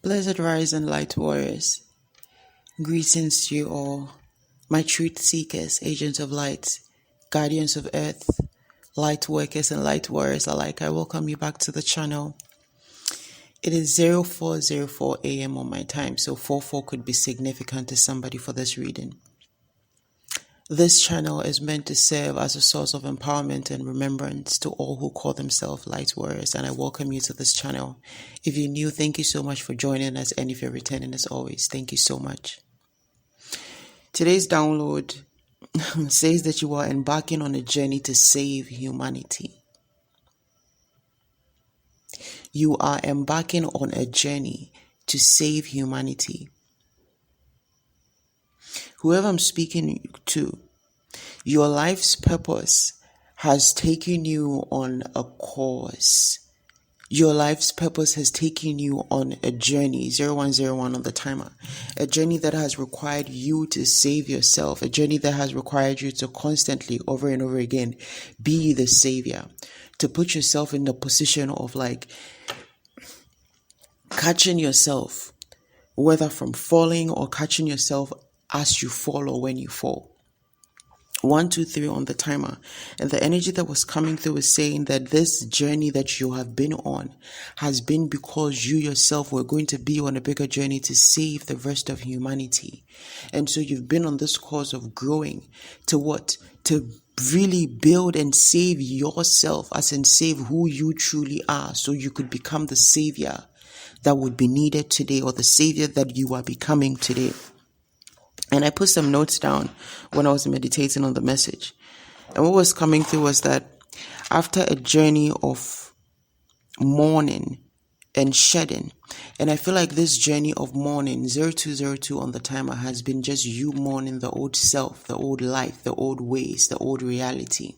Blessed rise and light warriors. Greetings to you all, my truth seekers, agents of light, guardians of earth, light workers and light warriors alike. I welcome you back to the channel. It is 04:04 a.m. on my time, so 44 could be significant to somebody for this reading. This channel is meant to serve as a source of empowerment and remembrance to all who call themselves light warriors, and I welcome you to this channel. If you're new, thank you so much for joining us, and if you're returning, as always, thank you so much. Today's download says that you are embarking on a journey to save humanity. You are embarking on a journey to save humanity. Whoever I'm speaking to, your life's purpose has taken you on a course. Your life's purpose has taken you on a journey, 0101 on the timer, a journey that has required you to save yourself, a journey that has required you to constantly, over and over again, be the savior, to put yourself in the position of catching yourself, whether from falling or catching yourself as you fall or when you fall. 1, 2, 3 on the timer. And the energy that was coming through is saying that this journey that you have been on has been because you yourself were going to be on a bigger journey to save the rest of humanity. And so you've been on this course of growing to what? To really build and save yourself, as in save who you truly are, so you could become the savior that would be needed today, or the savior that you are becoming today. And I put some notes down when I was meditating on the message. And what was coming through was that after a journey of mourning and shedding, and I feel like this journey of mourning, 0202 on the timer, has been just you mourning the old self, the old life, the old ways, the old reality.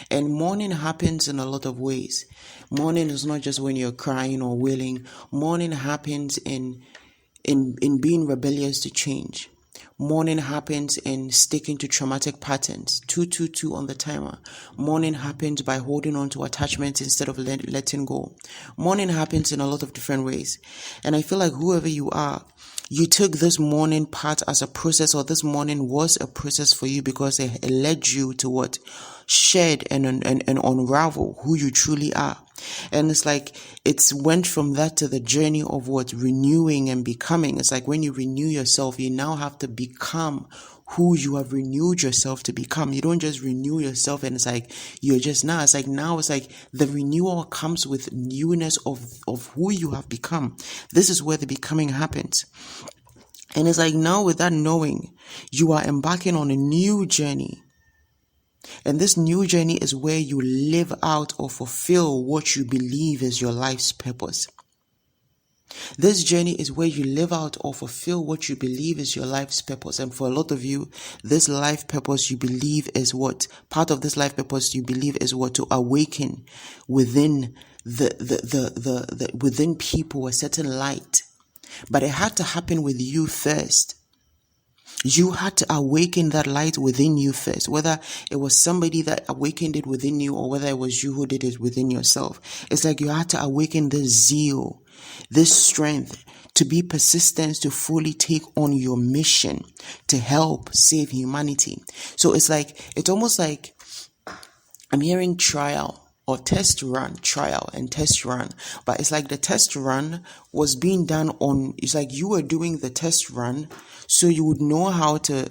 And mourning happens in a lot of ways. Mourning is not just when you're crying or wailing. Mourning happens in being rebellious to change. Mourning happens in sticking to traumatic patterns. 222 on the timer. Mourning happens by holding on to attachments instead of letting go. Mourning happens in a lot of different ways. And I feel like whoever you are, you took this mourning part as a process, or this mourning was a process for you because it led you to what? Shed and unravel who you truly are. And it's like it's went from that to the journey of what? Renewing and becoming. It's like when you renew yourself, you now have to become who you have renewed yourself to become. You don't just renew yourself and it's like you're just now. It's like now it's like the renewal comes with newness of who you have become. This is where the becoming happens. And it's like now with that knowing, you are embarking on a new journey. And this new journey is where you live out or fulfill what you believe is your life's purpose. This journey is where you live out or fulfill what you believe is your life's purpose. And for a lot of you, this life purpose you believe is what? Part of this life purpose you believe is what? To awaken within within people a certain light. But it had to happen with you first. You had to awaken that light within you first, whether it was somebody that awakened it within you or whether it was you who did it within yourself. It's like you had to awaken this zeal, this strength to be persistent, to fully take on your mission to help save humanity. So it's almost like I'm hearing trial or test run, trial and test run. But it's like the test run was being done on, it's like you were doing the test run so you would know how to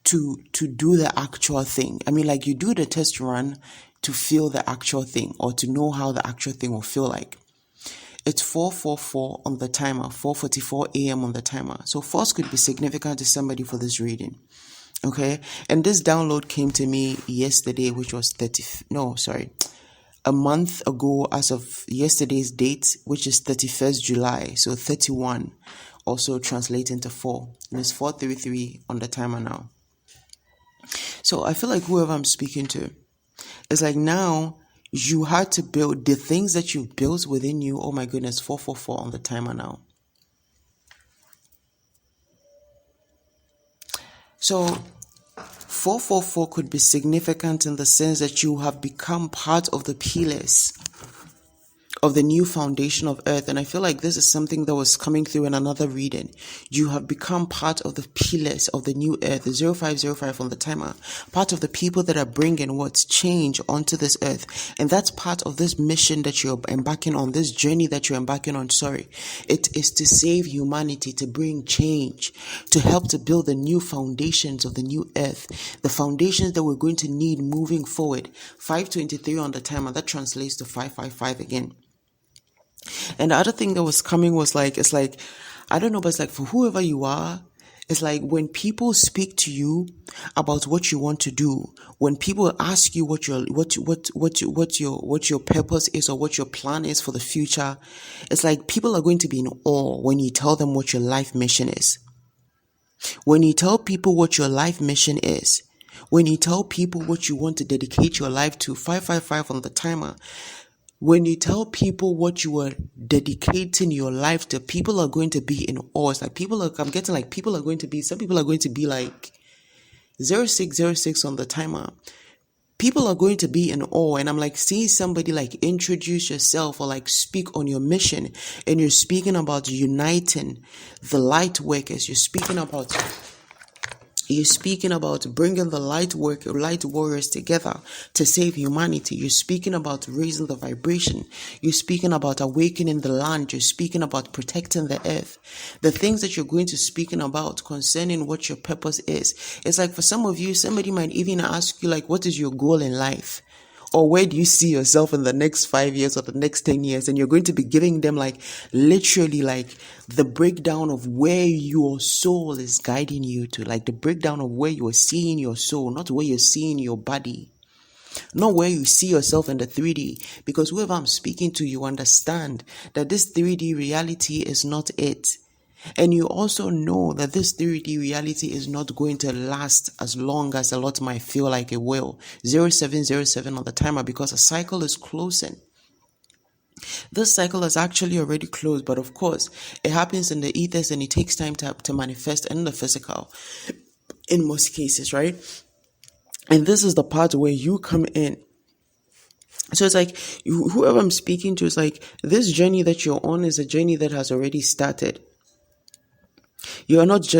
do the actual thing. I mean, like you do the test run to feel the actual thing or to know how the actual thing will feel like. It's 4:44 on the timer, 4:44 a.m. on the timer. So force could be significant to somebody for this reading. Okay. And this download came to me yesterday, which was a month ago as of yesterday's date, which is 31st July. So 31 also translate into 4. And it's 4:33 on the timer now. So I feel like whoever I'm speaking to, it's like now you had to build the things that you've built within you. Oh my goodness, 4:44 on the timer now. So 4:44 could be significant in the sense that you have become part of the pillars of the new foundation of earth. And I feel like this is something that was coming through in another reading. You have become part of the pillars of the new earth, 0505 on the timer, part of the people that are bringing what's change onto this earth. And that's part of this mission that you're embarking on, this journey that you're embarking on. It is to save humanity, to bring change, to help to build the new foundations of the new earth, the foundations that we're going to need moving forward. 523 on the timer, that translates to 555 again. And the other thing that was coming was like, it's like, I don't know, but it's like for whoever you are, it's like when people speak to you about what you want to do, when people ask you what your purpose is or what your plan is for the future, it's like people are going to be in awe when you tell them what your life mission is. When you tell people what your life mission is, when you tell people what you want to dedicate your life to, 555 on the timer, when you tell people what you are dedicating your life to, people are going to be in awe. It's like people are going to be like 0606 on the timer. People are going to be in awe. And I'm like, seeing somebody like introduce yourself or like speak on your mission, and you're speaking about uniting the light workers. You're speaking about bringing the light warriors together to save humanity. You're speaking about raising the vibration. You're speaking about awakening the land. You're speaking about protecting the earth. The things that you're going to speaking about concerning what your purpose is. It's like for some of you, somebody might even ask you like, what is your goal in life? Or where do you see yourself in the next 5 years or the next 10 years? And you're going to be giving them like literally like the breakdown of where your soul is guiding you to, like the breakdown of where you are seeing your soul, not where you're seeing your body, not where you see yourself in the 3D. Because whoever I'm speaking to, you understand that this 3D reality is not it. And you also know that this 3D reality is not going to last as long as a lot might feel like it will. 0707 on the timer, because a cycle is closing. This cycle is actually already closed, but of course, it happens in the ethers and it takes time to manifest in the physical, in most cases, right? And this is the part where you come in. So it's like, whoever I'm speaking to is like, this journey that you're on is a journey that has already started. You're not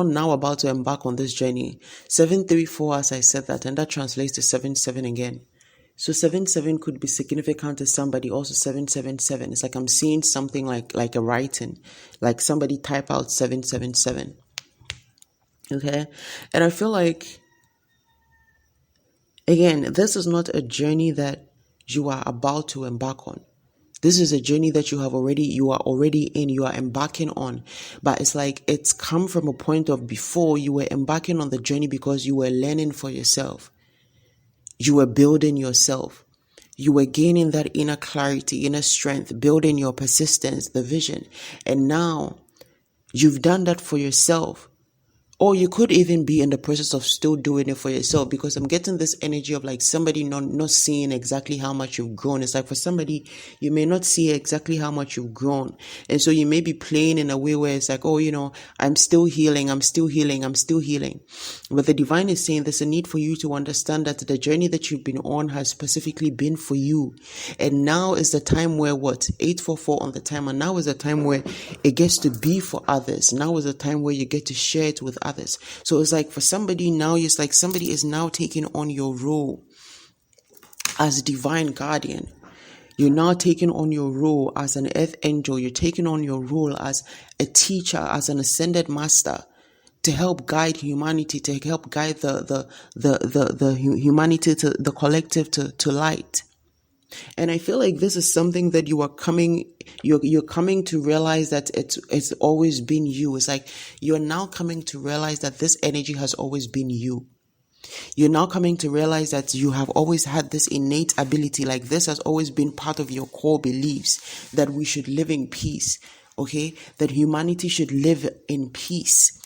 now about to embark on this journey. 734, as I said that, and that translates to 77 again. So 77 could be significant to somebody. Also 777. It's like I'm seeing something like a writing, like somebody type out 777. Okay, and I feel like, again, this is not a journey that you are about to embark on. This is a journey that you are already in, you are embarking on. But it's like, it's come from a point of before you were embarking on the journey because you were learning for yourself. You were building yourself. You were gaining that inner clarity, inner strength, building your persistence, the vision. And now you've done that for yourself. Or you could even be in the process of still doing it for yourself, because I'm getting this energy of like somebody not seeing exactly how much you've grown. It's like for somebody, you may not see exactly how much you've grown. And so you may be playing in a way where it's like, oh, I'm still healing. But the divine is saying there's a need for you to understand that the journey that you've been on has specifically been for you. And now is the time where 844 on the timer. Now is the time where it gets to be for others. Now is the time where you get to share it with others. So it's like for somebody now, it's like somebody is now taking on your role as divine guardian. You're now taking on your role as an earth angel. You're taking on your role as a teacher, as an ascended master, to help guide humanity, to help guide the humanity, to the collective to light. And I feel like this is something that you're coming to realize that it's always been you. It's like you're now coming to realize that this energy has always been you. You're now coming to realize that you have always had this innate ability, like this has always been part of your core beliefs, that we should live in peace, okay? That humanity should live in peace.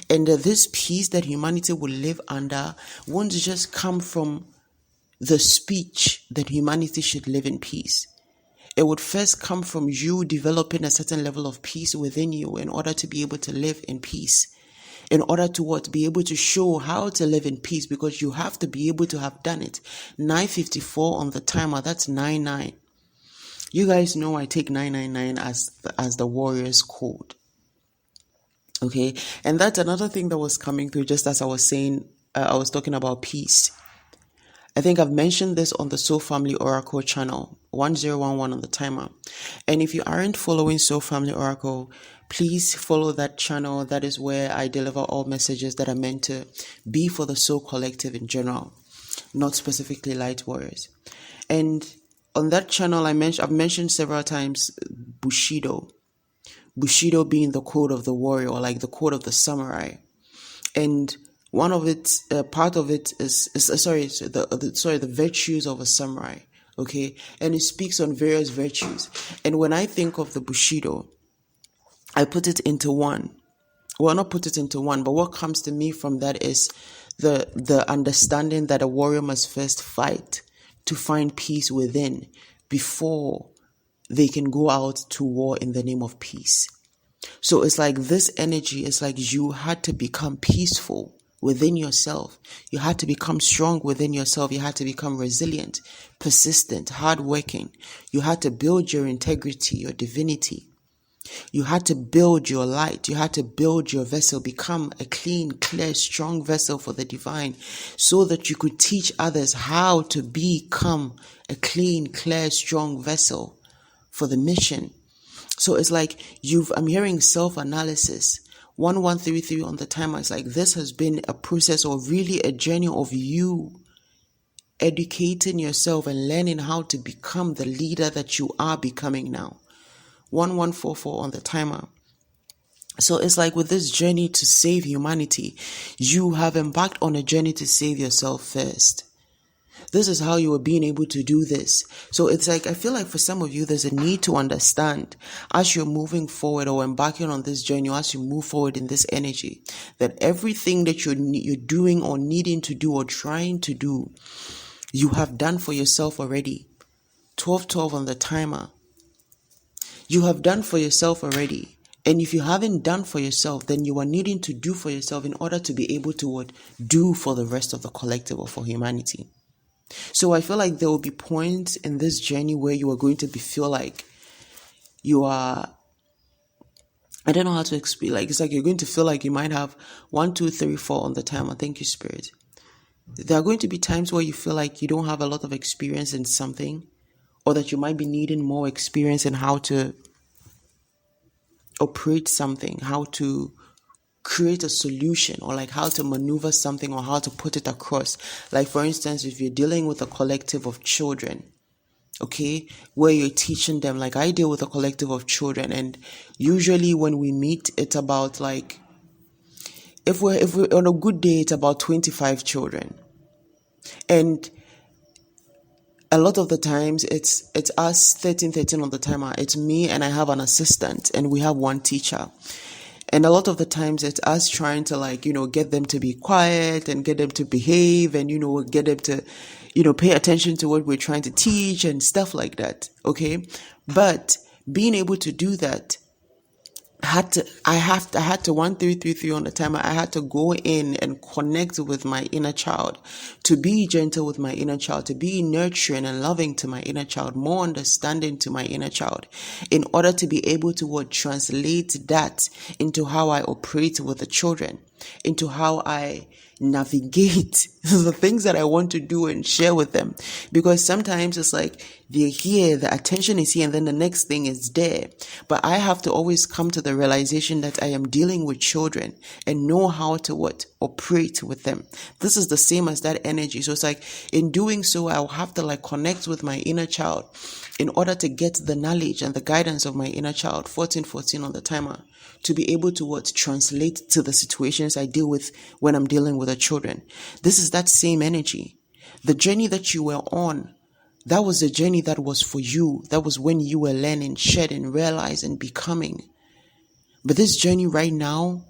And that this peace that humanity will live under won't just come from the speech that humanity should live in peace. It would first come from you developing a certain level of peace within you in order to be able to live in peace. In order to be able to show how to live in peace, because you have to be able to have done it. 954 on the timer, that's 99. You guys know I take 999 as the warrior's code. Okay, and that's another thing that was coming through just as I was saying. I was talking about peace. I think I've mentioned this on the Soul Family Oracle channel, 1011 on the timer. And if you aren't following Soul Family Oracle, please follow that channel. That is where I deliver all messages that are meant to be for the Soul Collective in general, not specifically Light Warriors. And on that channel, I've mentioned several times Bushido. Bushido being the code of the warrior, or like the code of the samurai. And one of it, part of it is the virtues of a samurai. Okay, and it speaks on various virtues. And when I think of the Bushido, I put it into one. Well, not put it into one, but what comes to me from that is the understanding that a warrior must first fight to find peace within before they can go out to war in the name of peace. So it's like this energy is like you had to become peaceful within yourself. You had to become strong within yourself. You had to become resilient, persistent, hardworking. You had to build your integrity, your divinity. You had to build your light. You had to build your vessel, become a clean, clear, strong vessel for the divine so that you could teach others how to become a clean, clear, strong vessel for the mission. So it's like I'm hearing self-analysis. 1133 on the timer. It's like this has been a process, or really a journey of you educating yourself and learning how to become the leader that you are becoming now. 1144 on the timer. So it's like with this journey to save humanity, you have embarked on a journey to save yourself first. This is how you are being able to do this. So it's like, I feel like for some of you, there's a need to understand as you're moving forward or embarking on this journey, or as you move forward in this energy, that everything that you're doing or needing to do or trying to do, you have done for yourself already. 1212 on the timer. You have done for yourself already. And if you haven't done for yourself, then you are needing to do for yourself in order to be able to do for the rest of the collective or for humanity. So I feel like there will be points in this journey where you are going to feel like you are, I don't know how to explain, like it's like you're going to feel like you might have 1, 2, 3, 4 on the timer. Thank you, Spirit. There are going to be times where you feel like you don't have a lot of experience in something, or that you might be needing more experience in how to operate something, how to create a solution, or like how to maneuver something, or how to put it across. Like for instance, if you're dealing with a collective of children, okay, where you're teaching them, like I deal with a collective of children, and usually when we meet, it's about like, if we're on a good day, it's about 25 children. And a lot of the times it's us 13 on the timer. It's me and I have an assistant, and we have one teacher. And a lot of the times it's us trying to get them to be quiet and get them to behave and, get them to, pay attention to what we're trying to teach and stuff like that. Okay. But being able to do that, I had to 1333 on the timer. I had to go in and connect with my inner child, to be gentle with my inner child, to be nurturing and loving to my inner child, more understanding to my inner child, in order to be able to translate that into how I operate with the children, into how I navigate the things that I want to do and share with them. Because sometimes it's like they're here, the attention is here, and then the next thing is there. But I have to always come to the realization that I am dealing with children and know how to operate with them. This is the same as that energy. So it's like in doing so, I'll have to connect with my inner child in order to get the knowledge and the guidance of my inner child. 1414 on the timer. To be able to translate to the situations I deal with when I'm dealing with the children. This is that same energy. The journey that you were on, that was the journey that was for you. That was when you were learning, shedding, realizing, becoming. But this journey right now,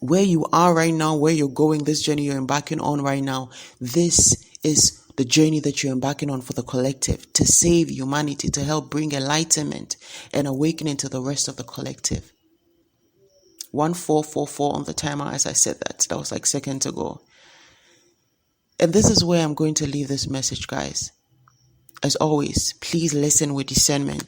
where you are right now, where you're going, this journey you're embarking on right now, this is the journey that you're embarking on for the collective, to save humanity, to help bring enlightenment and awakening to the rest of the collective. 1444 on the timer, as I said that. That was like seconds ago. And this is where I'm going to leave this message, guys. As always, please listen with discernment.